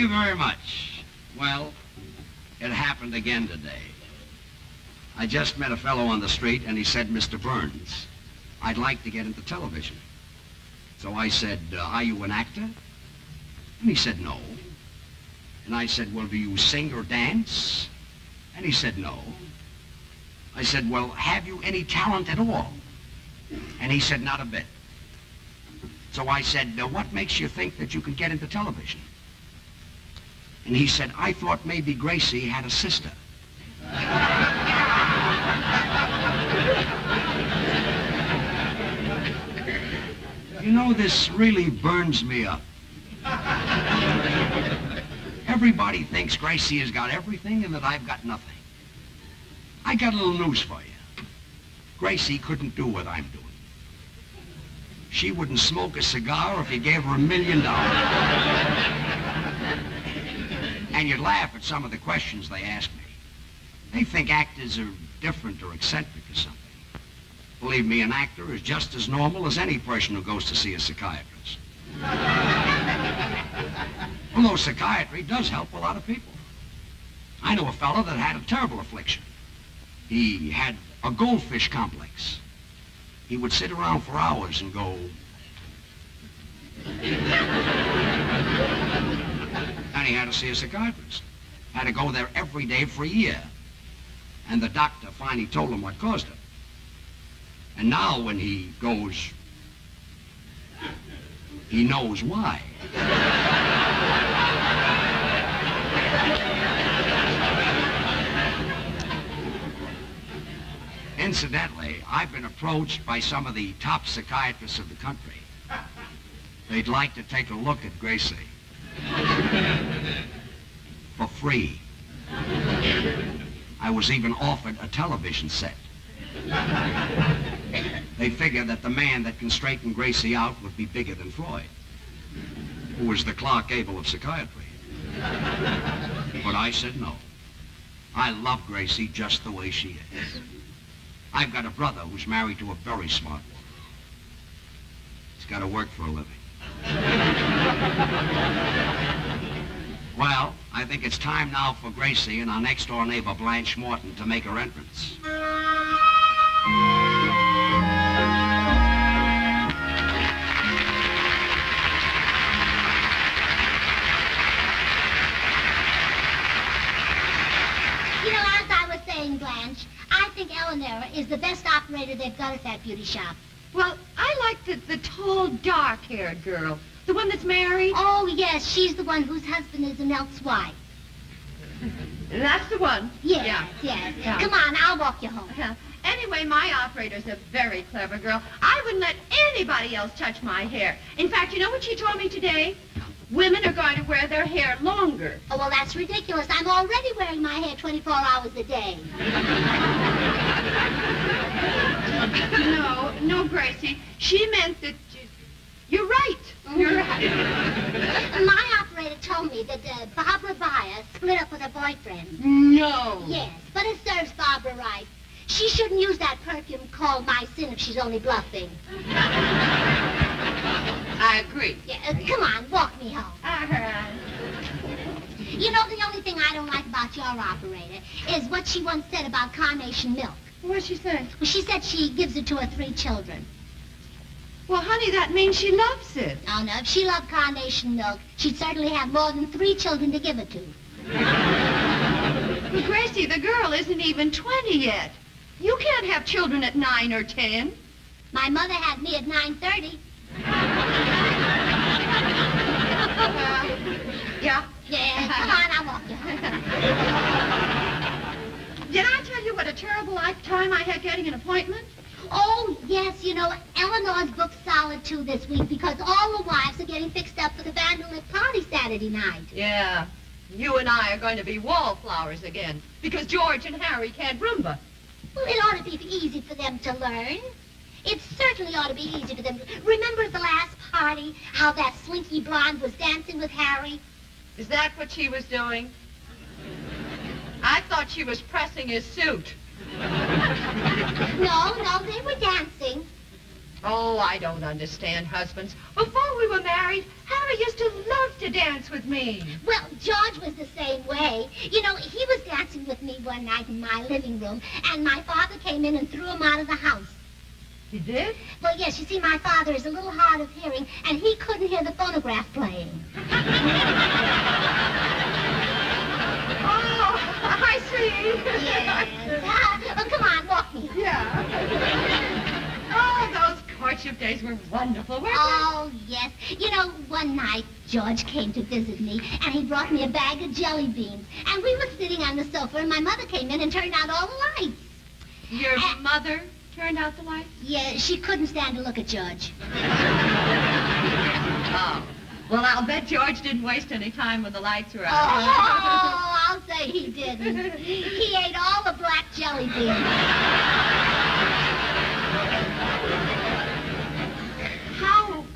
you very much. Well, it happened again today. I just met a fellow on the street, and he said, Mr. Burns, I'd like to get into television. So I said, are you an actor? And he said, no. And I said, well, do you sing or dance? And he said, no. I said, well, have you any talent at all? And he said, not a bit. So I said, what makes you think that you could get into television? And he said, I thought maybe Gracie had a sister. You know, this really burns me up. Everybody thinks Gracie has got everything and that I've got nothing. I got a little news for you. Gracie couldn't do what I'm doing. She wouldn't smoke a cigar if you gave her $1 million. And you'd laugh at some of the questions they ask me. They think actors are different or eccentric or something. Believe me, an actor is just as normal as any person who goes to see a psychiatrist. Although psychiatry does help a lot of people. I know a fellow that had a terrible affliction. He had a goldfish complex. He would sit around for hours and go... And he had to see a psychiatrist. Had to go there every day for a year. And the doctor finally told him what caused it. And now when he goes, he knows why. Incidentally, I've been approached by some of the top psychiatrists of the country. They'd like to take a look at Gracie. For free. I was even offered a television set. They figure that the man that can straighten Gracie out would be bigger than Freud, who was the Clark Gable of psychiatry. But I said no. I love Gracie just the way she is. I've got a brother who's married to a very smart woman. He's got to work for a living. Well, I think it's time now for Gracie and our next-door neighbor, Blanche Morton, to make her entrance. You know, as I was saying, Blanche, I think Eleanor is the best operator they've got at that beauty shop. Well, I like the tall, dark-haired girl. The one that's married? Oh, yes, she's the one whose husband is an Elk's wife. That's the one? Yes, yes. Yeah. Come on, I'll walk you home. Anyway, my operator's a very clever girl. I wouldn't let anybody else touch my hair. In fact, you know what she told me today? Women are going to wear their hair longer. Oh, well, that's ridiculous. I'm already wearing my hair 24 hours a day. No, Gracie. She meant that... You're right. You're right. My operator told me that Barbara Bayer split up with her boyfriend. No. Yes, but it serves Barbara right. She shouldn't use that perfume called My Sin if she's only bluffing. I agree. Yeah, come on, walk me home. You know, the only thing I don't like about your operator is what she once said about carnation milk. What'd she say? Well, she said she gives it to her 3 children. Well, honey, that means she loves it. Oh, no, if she loved carnation milk, she'd certainly have more than 3 children to give it to. But, Gracie, the girl isn't even 20 yet. You can't have children at 9 or 10. My mother had me at 9:30. Yeah? Yeah, come on, I'll walk you home. Did I tell you what a terrible time I had getting an appointment? Oh, yes, you know, Eleanor's booked solid, too, this week because all the wives are getting fixed up for the Vanderlip party Saturday night. Yeah. You and I are going to be wallflowers again because George and Harry can't Rumba. Well, it ought to be easy for them to learn. It certainly ought to be easy for them. Remember at the last party how that slinky blonde was dancing with Harry? Is that what she was doing? I thought she was pressing his suit. No, they were dancing. Oh, I don't understand husbands. Before we were married, Harry used to love to dance with me. Well, George was the same way. You know, he was dancing with me one night in my living room, and my father came in and threw him out of the house. He did? Well, yes, you see, my father is a little hard of hearing, and he couldn't hear the phonograph playing. Oh, I see. Yes. Oh, come on, walk me. Yeah. Oh, those courtship days were wonderful, weren't they? Oh, yes. You know, one night, George came to visit me, and he brought me a bag of jelly beans. And we were sitting on the sofa, and my mother came in and turned out all the lights. Your mother turned out the lights? Yeah, she couldn't stand to look at George. Oh. Well, I'll bet George didn't waste any time when the lights were out. Oh, I'll say he didn't. He ate all the black jelly beans.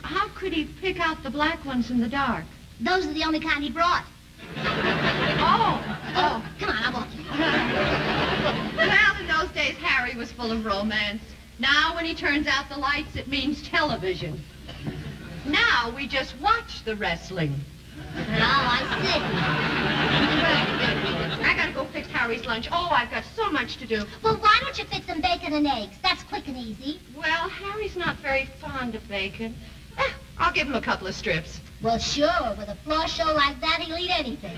How could he pick out the black ones in the dark? Those are the only kind he brought. Oh. Come on, I'll walk you. Well, in those days, Harry was full of romance. Now, when he turns out the lights, it means television. Now, we just watch the wrestling. Oh, I I gotta go fix Harry's lunch. Oh, I've got so much to do. see. Well, why don't you fix some bacon and eggs? That's quick and easy. Well, Harry's not very fond of bacon. I'll give him a couple of strips. Well, sure. With a floor show like that, he'll eat anything.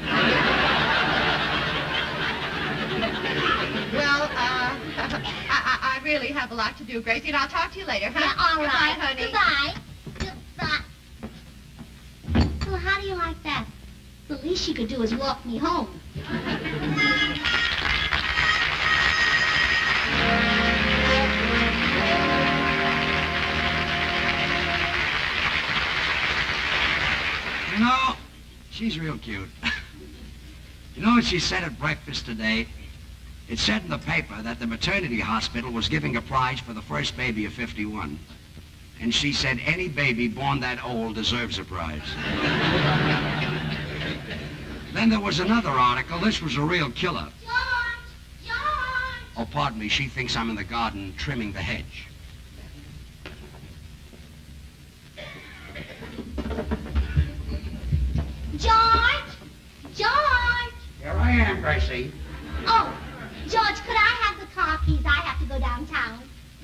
Well, I really have a lot to do, Gracie, and I'll talk to you later, huh? Yeah, all right. Goodbye, honey. Goodbye. Well, how do you like that? The least she could do is walk me home. You know, she's real cute. You know what she said at breakfast today? It said in the paper that the maternity hospital was giving a prize for the first baby of 51. And she said any baby born that old deserves a prize. Then there was another article. This was a real killer. George! George! Oh, pardon me. She thinks I'm in the garden trimming the hedge. George! George! Here I am, Gracie. Oh, George, could I have the car keys? I have to go downtown.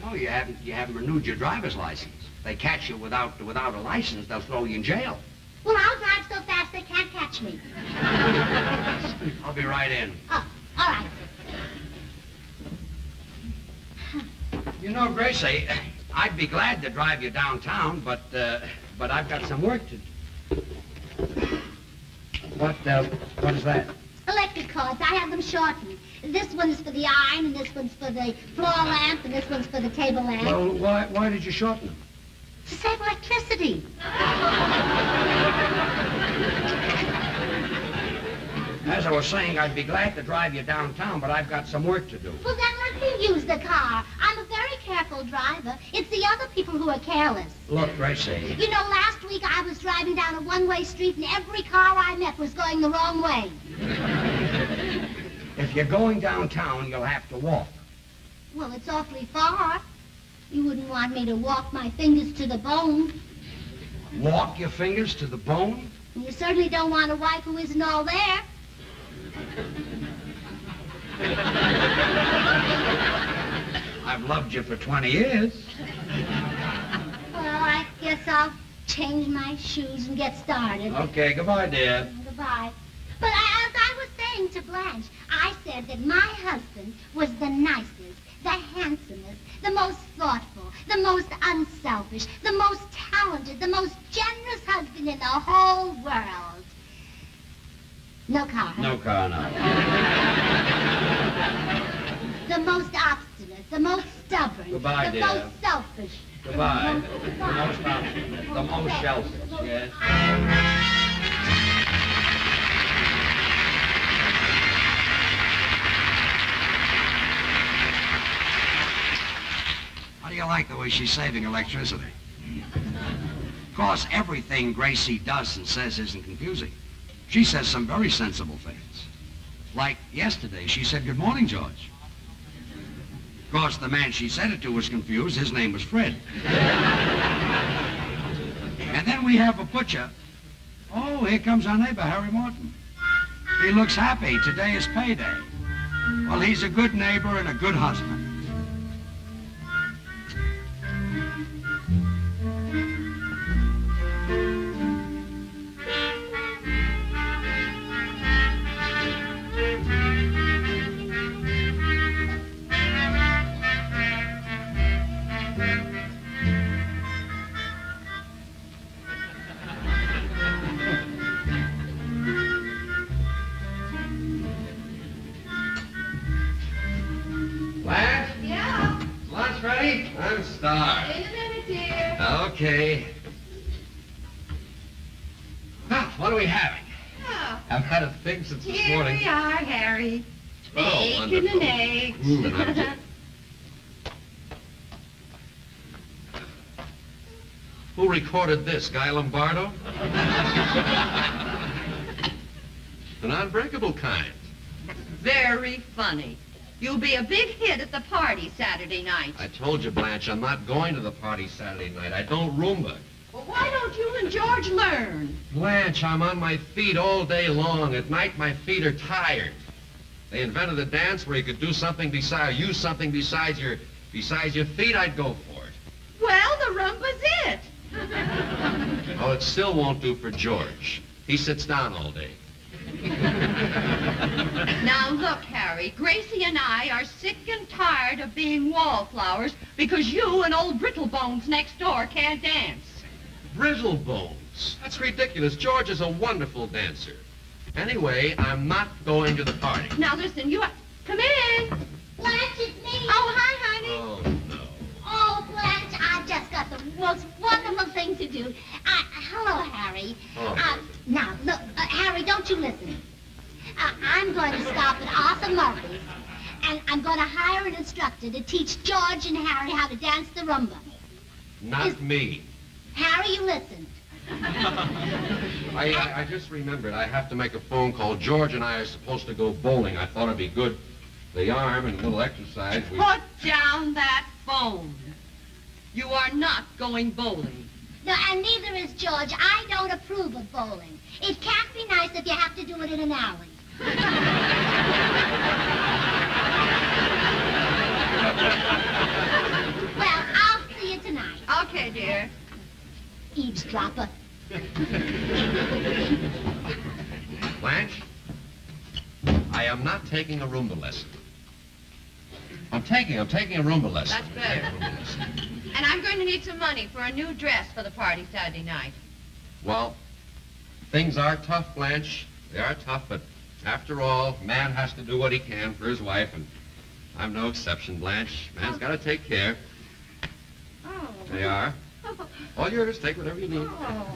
No, you haven't renewed your driver's license. If they catch you without a license, they'll throw you in jail. Well, I'll drive so fast they can't catch me. I'll be right in. Oh, all right. You know, Gracie, I'd be glad to drive you downtown, but I've got some work to do. What is that? Electric cords, I have them shortened. This one's for the iron, and this one's for the floor lamp, and this one's for the table lamp. Well, why did you shorten them? To save electricity. As I was saying, I'd be glad to drive you downtown, but I've got some work to do. Well, then let me use the car. I'm a very careful driver. It's the other people who are careless. Look, Gracie. You know, last week I was driving down a one-way street, and every car I met was going the wrong way. If you're going downtown, you'll have to walk. Well, it's awfully far. You wouldn't want me to walk my fingers to the bone. Walk your fingers to the bone? And you certainly don't want a wife who isn't all there. I've loved you for 20 years. Well, I guess I'll change my shoes and get started. Okay, goodbye, dear. Goodbye. But as I was saying to Blanche, I said that my husband was the nicest, the handsomest, the most thoughtful, the most unselfish, the most talented, the most generous husband in the whole world. No car, huh? No car, no. The most obstinate, the most stubborn, Goodbye, the dear. most selfish. Goodbye. The most obstinate, the most selfish, yes. How do you like the way she's saving electricity? Of course, everything Gracie does and says isn't confusing. She says some very sensible things. Like yesterday, she said, "Good morning, George." Of course, the man she said it to was confused. His name was Fred. And then we have a butcher. Oh, here comes our neighbor, Harry Morton. He looks happy. Today is payday. Well, he's a good neighbor and a good husband. Yeah. Lunch ready? I'm starved. In a minute, dear. Okay. Well, what are we having? Oh, I've had a thing since this here morning. we are, Harry. Oh, Bacon wonderful. and eggs. Mm, Who recorded this? Guy Lombardo? An unbreakable kind. Very funny. You'll be a big hit at the party Saturday night. I told you, Blanche, I'm not going to the party Saturday night. I don't Rumba. Well, why don't you and George learn? Blanche, I'm on my feet all day long. At night, my feet are tired. They invented a dance where you could do something use something besides your feet. I'd go for it. Well, the rumba's it. Oh, it still won't do for George. He sits down all day. Now, look, Harry, Gracie and I are sick and tired of being wallflowers because you and old Brittlebones next door can't dance. Brittlebones. That's ridiculous. George is a wonderful dancer. Anyway, I'm not going to the party. Now, listen, come in. Blanche, it's me. Oh, hi, honey. Oh, no. Oh, Blanche, I just got the most wonderful thing to do. Hello, Harry. Oh. Now, look, Harry, don't you listen. I'm going to stop at Arthur Murphy's, and I'm going to hire an instructor to teach George and Harry how to dance the rumba. Not me. Harry, you listen. I just remembered I have to make a phone call. George and I are supposed to go bowling. I thought it'd be good. The arm and a little exercise. Put down that phone. You are not going bowling. No, and neither is George. I don't approve of bowling. It can't be nice if you have to do it in an alley. Well, I'll see you tonight. Okay, dear. Eavesdropper. Blanche, I am not taking a Rumba lesson. I'm taking a Rumba lesson. That's better. And I'm going to need some money for a new dress for the party Saturday night. Well, things are tough, Blanche. They are tough, but after all, man has to do what he can for his wife, and I'm no exception, Blanche. Man's got to take care. Oh. They are. All yours. Take whatever you need. Oh,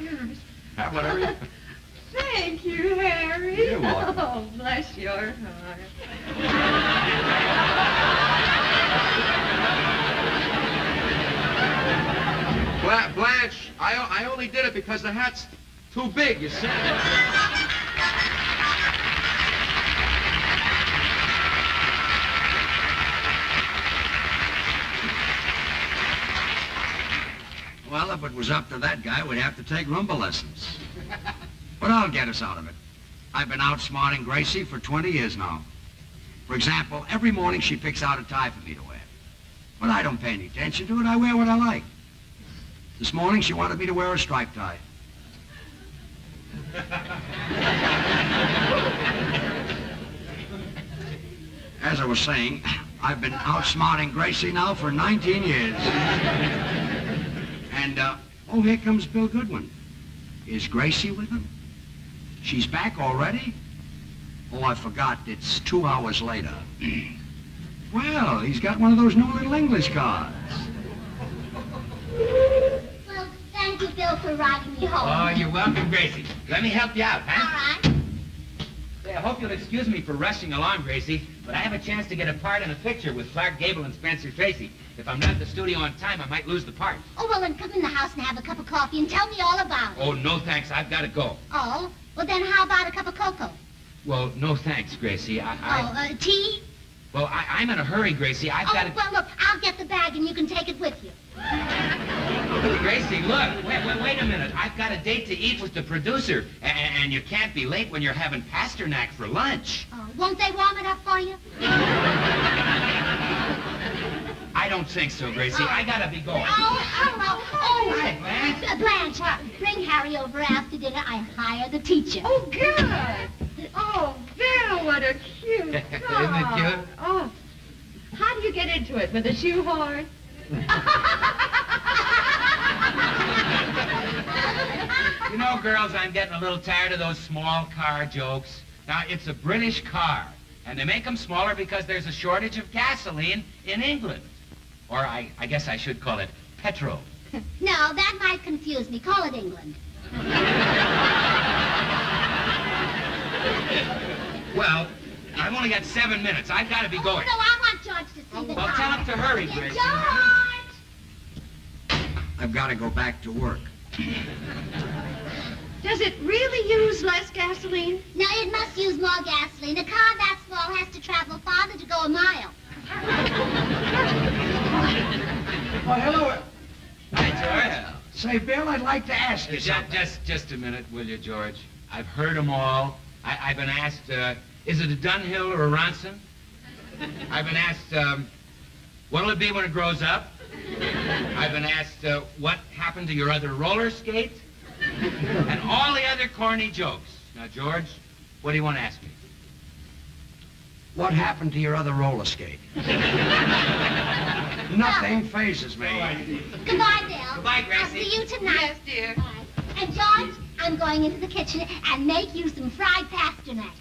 yours. Have whatever you... Thank you, Harry. You're welcome. Oh, bless your heart. Blanche, I only did it because the hat's too big, you see. Well, if it was up to that guy, we'd have to take Rumba lessons. But I'll get us out of it. I've been outsmarting Gracie for 20 years now. For example, every morning she picks out a tie for me to wear. But I don't pay any attention to it. I wear what I like. This morning she wanted me to wear a striped tie. As I was saying, I've been outsmarting Gracie now for 19 years. And, oh, here comes Bill Goodwin. Is Gracie with him? She's back already? Oh, I forgot. It's 2 hours later. Well, he's got one of those new little English cards. Well, thank you, Bill, for riding me home. Oh, you're welcome, Gracie. Let me help you out, All huh? right. Say, I hope you'll excuse me for rushing along, Gracie, but I have a chance to get a part in a picture with Clark Gable and Spencer Tracy. If I'm not at the studio on time, I might lose the part. Oh, well, then come in the house and have a cup of coffee and tell me all about it. Oh, no thanks. I've got to go. Oh, well, then how about a cup of cocoa? Well, no thanks, Gracie. Tea? Well, I'm in a hurry, Gracie. I've got to... well, look, I'll get the bag and you can take it with you. Gracie, look. Wait a minute. I've got a date to eat with the producer. And you can't be late when you're having Pasternak for lunch. Oh, won't they warm it up for you? I don't think so, Gracie. I gotta be going. Hi, Blanche. Blanche, bring Harry over after dinner. I hire the teacher. Oh, good. Oh, Bill, what a cute Isn't it car. cute? Oh, how do you get into it? With a shoehorn? You know, girls, I'm getting a little tired of those small car jokes. Now, it's a British car, and they make them smaller because there's a shortage of gasoline in England. Or I guess I should call it petrol. No, that might confuse me. Call it England. Well, I've only got 7 minutes. I've got to be No, going. I want George to see the Well, car. tell him to hurry, Yeah, Gracie. George! I've got to go back to work. Does it really use less gasoline? No, it must use more gasoline. A car that small has to travel farther to go a mile. Oh, hello. Hi, George. Say, Bill, I'd like to ask you something. Just a minute, will you, George? I've heard them all. I've been asked, is it a Dunhill or a Ronson? I've been asked, what'll it be when it grows up? I've been asked, what happened to your other roller skate? And all the other corny jokes. Now, George, what do you want to ask me? What happened to your other roller skate? Nothing phases me. Goodbye, Bill. Goodbye, Gracie. I'll see you tonight. Yes, dear. Bye. And, George, I'm going into the kitchen and make you some fried pasternak.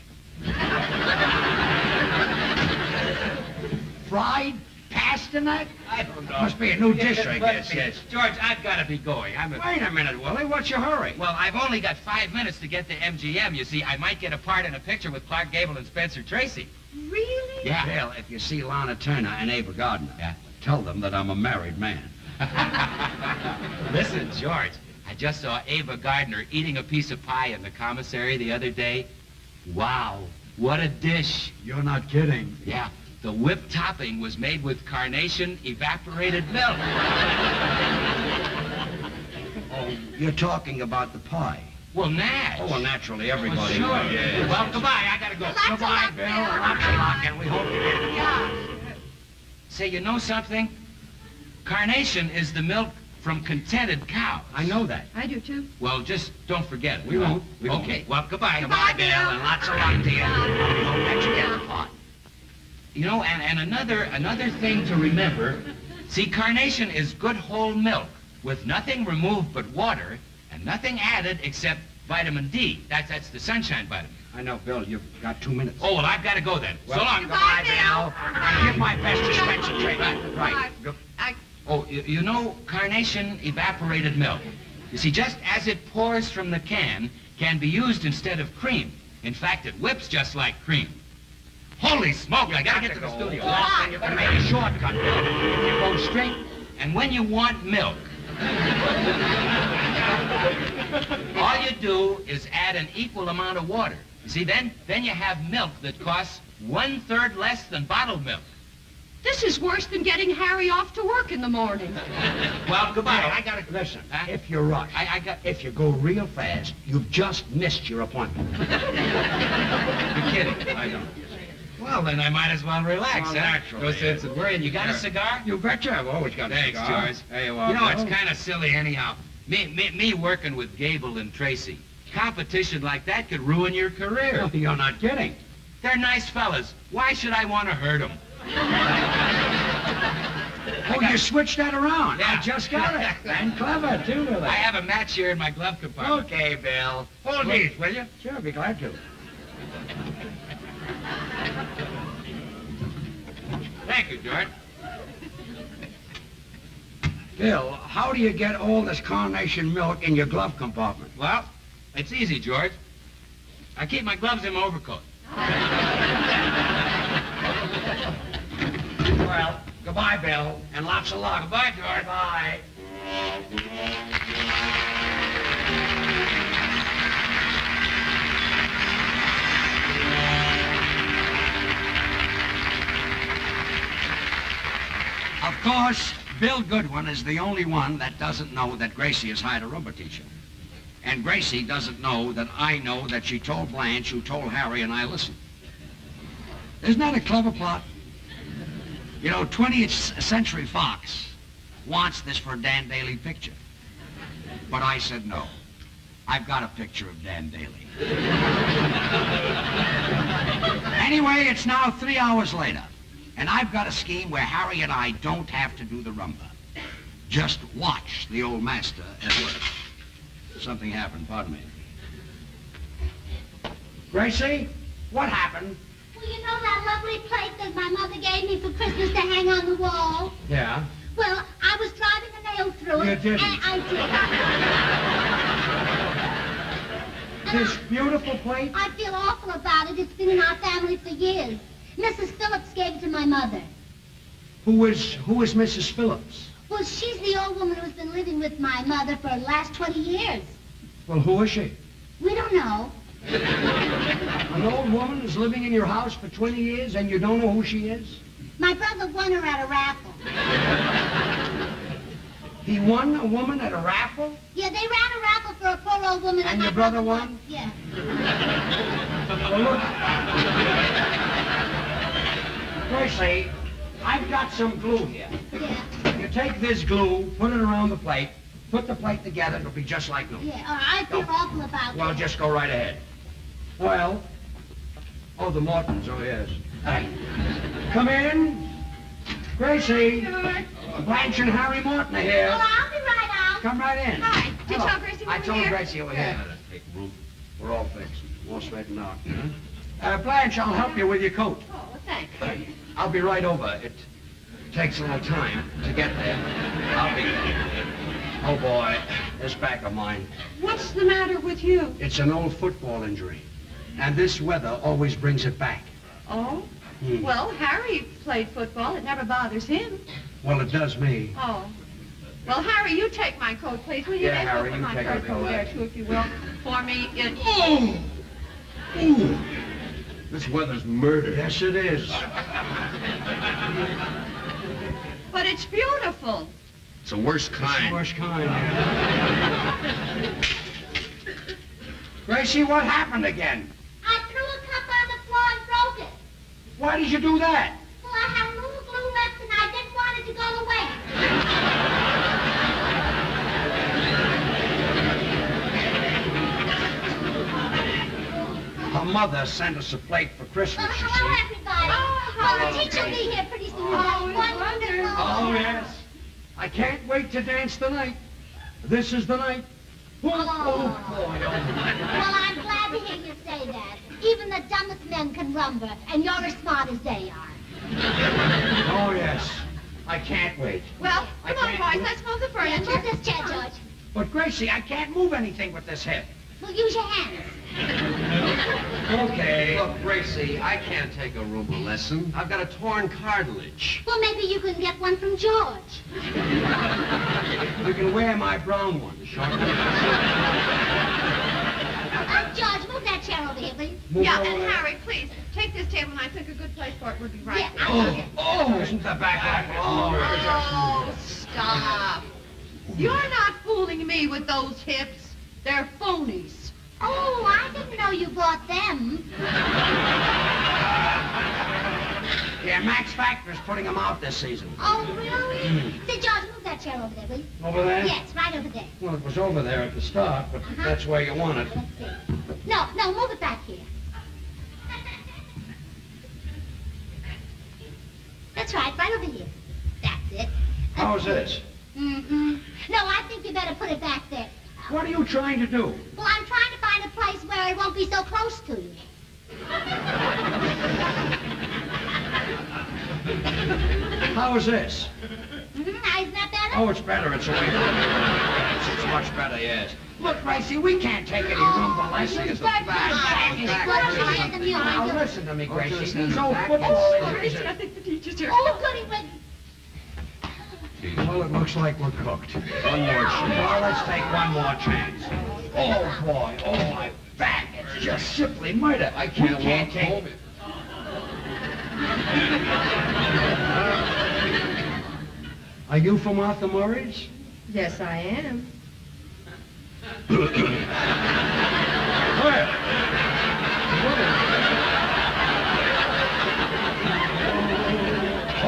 Fried pasternak? I don't know. Must be a new dish, I guess, yes. George, I've got to be going. Wait a minute, Willie. What's your hurry? Well, I've only got 5 minutes to get to MGM. You see, I might get a part in a picture with Clark Gable and Spencer Tracy. Really? Yeah. Bill, if you see Lana Turner and Ava Gardner, Yeah. tell them that I'm a married man. Listen, George, I just saw Ava Gardner eating a piece of pie in the commissary the other day. Wow, what a dish. You're not kidding. Yeah, the whipped topping was made with carnation evaporated milk. Oh, you're talking about the pie. Well, Nash. Oh, well, naturally, everybody. Well, sure. Yes. Well, goodbye. I gotta go. Lots of Goodbye, luck, Bill. Bill. Lots of luck, and we hope you get it. Yeah. Say, you know something? Carnation is the milk from contented cows. I know that. I do, too. Well, just don't forget it. We won't. We won't. Okay, well, goodbye. Goodbye, Bill. And lots of luck to you. We hope that you get the pot. You know, and another thing to remember, see, carnation is good whole milk with nothing removed but water and nothing added except vitamin D. That's the sunshine vitamin. I know, Bill. You've got 2 minutes. Oh, well, I've got to go then. So long. Goodbye, Bill. Give my best to Spencer Tracy. Right. Oh, you know, carnation evaporated milk. You see, just as it pours from the can be used instead of cream. In fact, it whips just like cream. Holy smoke, I gotta get to the studio. Then you're going to make a shortcut, Bill. If you go straight, And when you want milk, all you do is add an equal amount of water. You see, then you have milk that costs 1/3 less than bottled milk. This is worse than getting Harry off to work in the morning. Well, goodbye. Bill, I gotta listen. Huh? If you rush, I got. if you go real fast, you've just missed your appointment. You're kidding. I know. Well, then I might as well relax, Well, huh? naturally, No sense in worrying. You got a Yeah. cigar? You betcha. I've always got a Thanks, cigar. George. There you You are, know, it's Bill. kind of silly anyhow. Me working with Gable and Tracy. Competition like that could ruin your career. You're not kidding. They're nice fellas. Why should I want to hurt them? Oh, you switched that around. Yeah. I just got it. And clever, too, with it. I have a match here in my glove compartment. Okay, Bill. Hold these, will you? Sure, I'd be glad to. Thank you, George. Bill, how do you get all this carnation milk in your glove compartment? Well, it's easy, George. I keep my gloves in my overcoat. Well, goodbye, Bill, and lots of luck. Goodbye, George. Bye. course, Bill Goodwin is the only one that doesn't know that Gracie has hired a Rumba teacher. And Gracie doesn't know that I know that she told Blanche, who told Harry and I listened. Isn't that a clever plot? You know, 20th Century Fox wants this for a Dan Daly picture. But I said no. I've got a picture of Dan Daly. Anyway, it's now 3 hours later, and I've got a scheme where Harry and I don't have to do the rumba. Just watch the old master at work. Something happened, pardon me. Gracie, what happened? Well, you know that lovely plate that my mother gave me for Christmas to hang on the wall? Yeah. Well, I was driving a nail through it. You didn't. And I did. This beautiful plate? I feel awful about it. It's been in our family for years. Mrs. Phillips gave it to my mother. Who is Mrs. Phillips? Well, she's the old woman who's been living with my mother for the last 20 years. Well, who is she? We don't know. An old woman is living in your house for 20 years and you don't know who she is? My brother won her at a raffle. He won a woman at a raffle? Yeah, they ran a raffle for a poor old woman. And my your brother won? Yeah. Well, look. Gracie, I've got some glue here. Yeah. You take this glue, put it around the plate, put the plate together, it'll be just like new. Yeah, I feel awful about Well, it. just go right ahead. Well, oh, the Mortons, oh, yes. Come in. Gracie. Blanche and Harry Morton are here. Well, I'll be right out. Come right in. Hi. Did you Hello. tell Gracie we I were told here? Gracie over here. Take room. We're all fixed. All straightened out. Blanche, I'll help you with your coat. Oh, well, thanks. I'll be right over. It takes a little time to get there. I'll be... Oh, boy, this back of mine. What's the matter with you? It's an old football injury. And this weather always brings it back. Oh? Hmm. Well, Harry played football. It never bothers him. Well, it does me. Oh. Well, Harry, you take my coat, please. Will you? Yeah, Maybe Harry, put you my take coat it, over there, relax. too, if you will. For me, it... Oh! Ooh! This weather's murder. Yes, it is. But it's beautiful. It's the worst It's kind. the worst kind. Gracie, what happened again? I threw a cup on the floor and broke it. Why did you do that? Well, I had a little glue left and I didn't want it to go away. Her mother sent us a plate for Christmas, you Hello, see. everybody. Oh, Well, hello, the teacher will be here pretty soon. Oh, Wonderful. Oh, yes. I can't wait to dance tonight. This is the night. Oh, boy, Well, I'm glad to hear you say that. Even the dumbest men can rumba, and you're as smart as they are. oh, yes. I can't wait. Well, I come on, can't boys. move. Let's move the Yeah, furniture. move this chair, George. But, Gracie, I can't move anything with this hip. Well, use your hands. Okay. Look, Gracie, I can't take a Rumba lesson. I've got a torn cartilage. Well, maybe you can get one from George. You can wear my brown one, short one. George, move that chair over here, please. Move Yeah, over and there. Harry, please, take this table, and I think a good place for it would be right Yeah, there. Oh, oh, isn't the back like... Oh, stop. You're not fooling me with those hips. They're phonies. Oh, I didn't know you bought them. Yeah, Max Factor's putting them out this season. Oh, really? Say, George, move that chair over there, will you? Over there? Yes, right over there. Well, it was over there at the start, but that's where you want it. Let's see. No, move it back here. That's right over here. That's it. How's this? Mm-mm. No, I think you better put it back there. What are you trying to do? Well, I'm trying to find a place where it won't be so close to you. How's this? Isn't that better? Oh, it's better. It's away from me. Yes, it's much better, yes. Look, Gracie, we can't take any Rumba lessons. Now, listen to me, Gracie. These old football injuries Gracie, I are... think the teacher's here. Oh, goody, but... Well, it looks like we're cooked. One more chance. Well, let's take one more chance. Oh, boy. Oh, my back. It's just simply murder. I can't We can't walk take... home. Are you from Arthur Murray's? Yes, I am.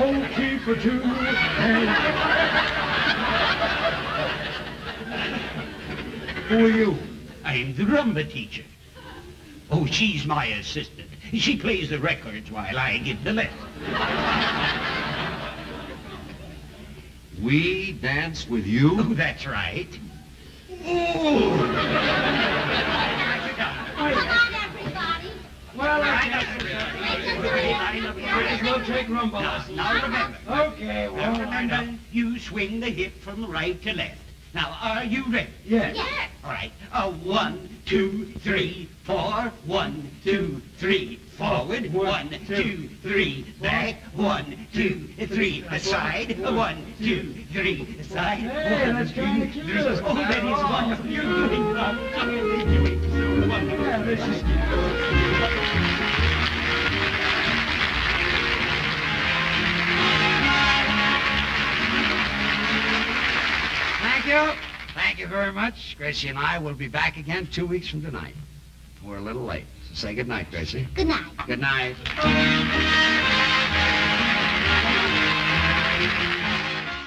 Oh, keep a two. Who are you? I'm the rumba teacher. Oh, she's my assistant. She plays the records while I give the lesson. We dance with Oh, you? that's right. Come on, everybody. Well, Let's we'll take rumba lessons. Now remember. Okay, Now well, remember, you swing the hip from right to left. Now, are you ready? Yes. Yes. All right. 1, 2, 3, 4. 1, 2, 3. Forward. 1, 2, 3. Back. 1, 2, 3. Aside. 1, 2, 3. Aside. Hey, 1, that's 2, kinda 3. cute. Oh, that is wonderful. You're doing so wonderful. Yeah, this is... Thank you. Thank you very much. Gracie and I will be back again 2 weeks from tonight. We're a little late, so say good night, Gracie. Good night. Good night.